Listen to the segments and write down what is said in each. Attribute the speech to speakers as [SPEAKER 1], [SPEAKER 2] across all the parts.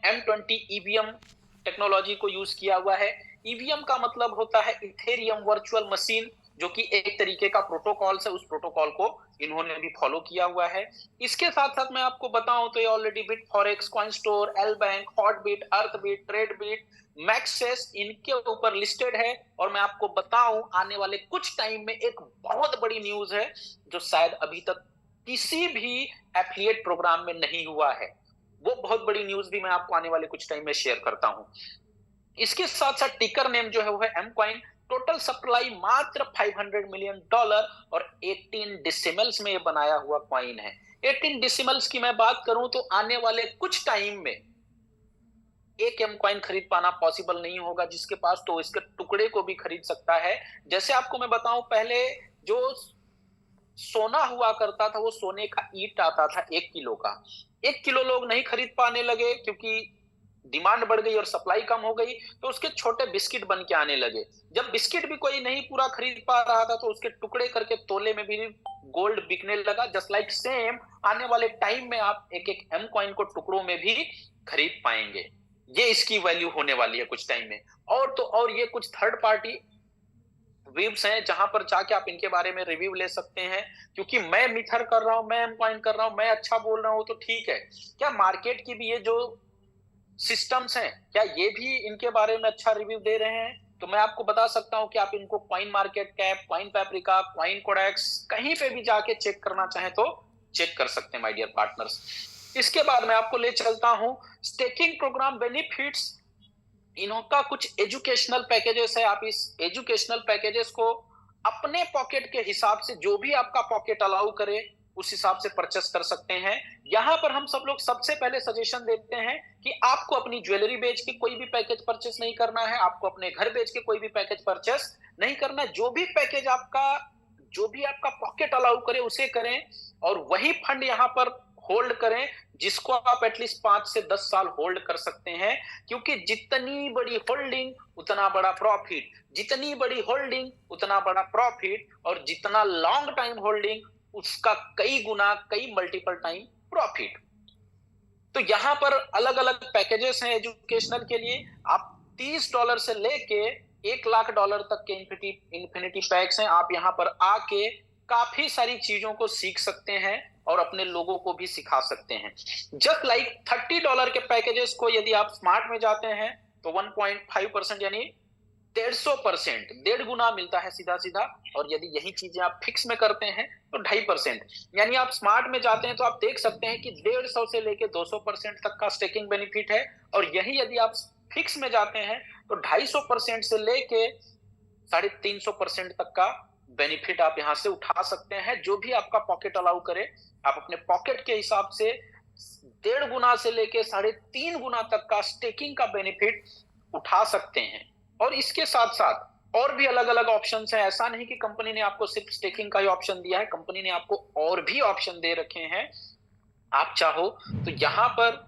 [SPEAKER 1] M20 EVM technology को use किया हुआ है। ईवीएम का मतलब होता है इथेरियम वर्चुअल मशीन, जो कि एक तरीके का प्रोटोकॉल है, उस प्रोटोकॉल को इन्होंने भी फॉलो किया हुआ है। इसके साथ साथ मैं आपको बताऊं तो ये already BitForex, CoinStore, L bank, Hotbit, Earthbit, Tradebit, मैक्सेस इनके ऊपर लिस्टेड है। और मैं आपको बताऊं आने वाले कुछ टाइम में एक बहुत बड़ी न्यूज है जो शायद अभी तक किसी भी एफिलिएट प्रोग्राम में नहीं हुआ है। वो बहुत बड़ी न्यूज भी मैं आपको आने वाले कुछ टाइम में शेयर करता हूं। इसके साथ साथ टिकर नेम जो है वो है एम कॉइन। टोटल सप्लाई मात्र $500 मिलियन और 18 डिसिमल्स में ये बनाया हुआ कॉइन है। 18 डिसिमल्स की मैं बात करूं तो आने वाले कुछ टाइम में एक एम कॉइन खरीद पाना पॉसिबल नहीं होगा। जिसके पास तो इसके टुकड़े को भी खरीद सकता है। जैसे आपको मैं बताऊं, पहले जो सोना हुआ करता था वो सोने का ईंट आता था 1 किलो का। 1 किलो लोग नहीं खरीद पाने लगे क्योंकि डिमांड बढ़ गई और सप्लाई कम हो गई, तो उसके छोटे बिस्किट बन के आने लगे। जब बिस्किट भी कोई नहीं पूरा खरीद पा रहा था तो उसके टुकड़े करके तोले में भी गोल्ड बिकने लगा। जस्ट लाइक सेम आने वाले टाइम में आप एक एक एम कॉइन को टुकड़ों में भी खरीद पाएंगे। ये इसकी वैल्यू होने वाली है कुछ टाइम में। और तो और ये कुछ थर्ड पार्टी वेब्स हैं जहां पर जाके आप इनके बारे में रिव्यू ले सकते हैं। क्योंकि मैं मिथर कर रहा हूं, मैं एम कॉइन कर रहा हूं, मैं अच्छा बोल रहा हूं तो ठीक है, क्या मार्केट की भी ये जो सिस्टम्स हैं क्या ये भी इनके बारे में अच्छा रिव्यू दे रहे हैं? तो मैं आपको बता सकता हूं कि आप इनको CoinMarketCap, CoinPaprika, CoinCodex कहीं पे भी जाके चेक करना चाहें तो चेक कर सकते हैं माय डियर पार्टनर्स। इसके बाद मैं आपको ले चलता हूं स्टेकिंग प्रोग्राम बेनिफिट्स। इनका कुछ एजुकेशनल पैकेजेस है। आप इस एजुकेशनल पैकेजेस को अपने पॉकेट के हिसाब से, जो भी आपका पॉकेट अलाउ करे उस हिसाब से परचेस कर सकते हैं। यहां पर हम सब लोग सबसे पहले सजेशन देते हैं कि आपको अपनी ज्वेलरी बेच के कोई भी पैकेज परचेस नहीं करना है, आपको अपने घर बेच के कोई भी पैकेज परचेस नहीं करना है। जो भी पैकेज आपका, जो भी आपका पॉकेट अलाउ करे उसे करें, और वही फंड यहां पर होल्ड करें जिसको आप एटलीस्ट 5 से 10 साल होल्ड कर सकते हैं। क्योंकि जितनी बड़ी होल्डिंग उतना बड़ा प्रॉफिट, जितनी बड़ी होल्डिंग उतना बड़ा प्रॉफिट, और जितना लॉन्ग टाइम होल्डिंग उसका कई गुना, कई मल्टीपल टाइम प्रॉफिट। तो यहां पर अलग अलग पैकेजेस हैं एजुकेशनल के लिए। आप $30 से लेके $1 लाख तक के इन्फिनिटी पैक्स हैं। आप यहां पर आके काफी सारी चीजों को सीख सकते हैं और अपने लोगों को भी सिखा सकते हैं। जस्ट लाइक $30 के पैकेजेस को यदि आप स्मार्ट में जाते हैं तो 1.5% यानी 150%, 1.5 गुना मिलता है सीधा सीधा। और यदि यही चीजें आप फिक्स में करते हैं तो 2.5%, यानी आप स्मार्ट में जाते हैं तो आप देख सकते हैं कि 150 से लेके 200% तक का स्टेकिंग बेनिफिट है। और यही यदि आप फिक्स में जाते हैं तो 250% से लेके 350% तक का बेनिफिट आप यहां से उठा सकते हैं। जो भी आपका पॉकेट अलाउ करे, आप अपने पॉकेट के हिसाब से 1.5 गुना से लेके 3.5 गुना तक का स्टेकिंग का बेनिफिट उठा सकते हैं। और इसके साथ साथ और भी अलग अलग ऑप्शन है। ऐसा नहीं कि कंपनी ने आपको सिर्फ स्टेकिंग का ही ऑप्शन दिया है, कंपनी ने आपको और भी ऑप्शन दे रखे हैं। आप चाहो तो यहां पर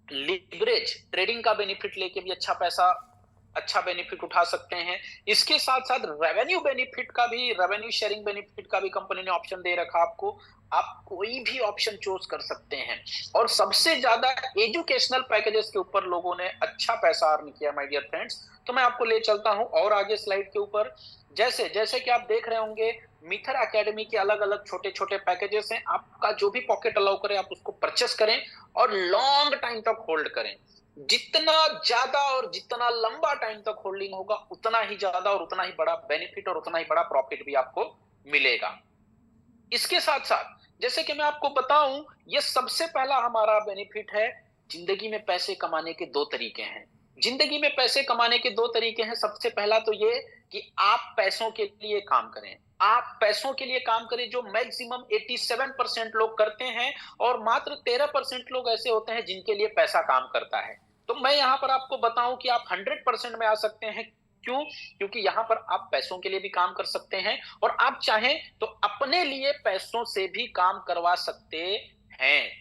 [SPEAKER 1] लिवरेज ट्रेडिंग का बेनिफिट लेके भी अच्छा बेनिफिट उठा सकते हैं। इसके साथ साथ रेवेन्यू बेनिफिट का भी, रेवेन्यू शेयरिंग बेनिफिट का भी कंपनी ने ऑप्शन दे रखा आपको। आप कोई भी ऑप्शन चूज कर सकते हैं। और सबसे ज्यादा एजुकेशनल पैकेजेस के ऊपर लोगों ने अच्छा पैसा अर्न किया माय डियर फ्रेंड्स। तो मैं आपको ले चलता हूं और आगे स्लाइड के ऊपर। जैसे जैसे कि आप देख रहे होंगे मिथर एकेडमी के अलग अलग छोटे छोटे पैकेजेस हैं। आपका जो भी पॉकेट अलाउ करे आप उसको परचेस करें और लॉन्ग टाइम तक होल्ड करें। जितना ज्यादा और जितना लंबा टाइम तक होल्डिंग होगा उतना ही ज्यादा और उतना ही बड़ा बेनिफिट और उतना ही बड़ा प्रॉफिट भी आपको मिलेगा। इसके साथ साथ जैसे कि मैं आपको बताऊं, ये सबसे पहला हमारा बेनिफिट है। जिंदगी में पैसे कमाने के दो तरीके हैं। जिंदगी में पैसे कमाने के दो तरीके हैं। सबसे पहला तो ये कि आप पैसों के लिए काम करें। आप पैसों के लिए काम करें, जो मैक्सिमम 87% लोग करते हैं। और मात्र 13% लोग ऐसे होते हैं जिनके लिए पैसा काम करता है। तो मैं यहां पर आपको बताऊं कि आप 100% में आ सकते हैं। क्यों? क्योंकि यहां पर आप पैसों के लिए भी काम कर सकते हैं और आप चाहें तो अपने लिए पैसों से भी काम करवा सकते हैं।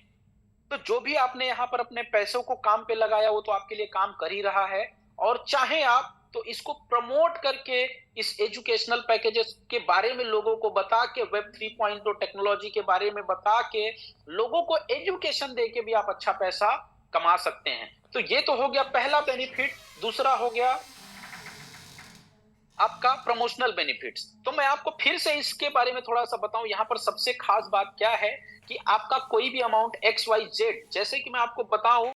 [SPEAKER 1] तो जो भी आपने यहां पर अपने पैसों को काम पे लगाया वो तो आपके लिए काम कर ही रहा है। और चाहे आप तो इसको प्रमोट करके, इस एजुकेशनल पैकेजेस के बारे में लोगों को बता के, वेब 3.0 टेक्नोलॉजी के बारे में बता के लोगों को एजुकेशन दे के भी आप अच्छा पैसा कमा सकते हैं। तो ये तो हो गया पहला बेनिफिट। दूसरा हो गया आपका प्रमोशनल बेनिफिट्स। तो मैं आपको फिर से इसके बारे में थोड़ा सा बताऊं, यहां पर सबसे खास बात क्या है कि आपका कोई भी अमाउंट XYZ, जैसे कि मैं आपको बताऊं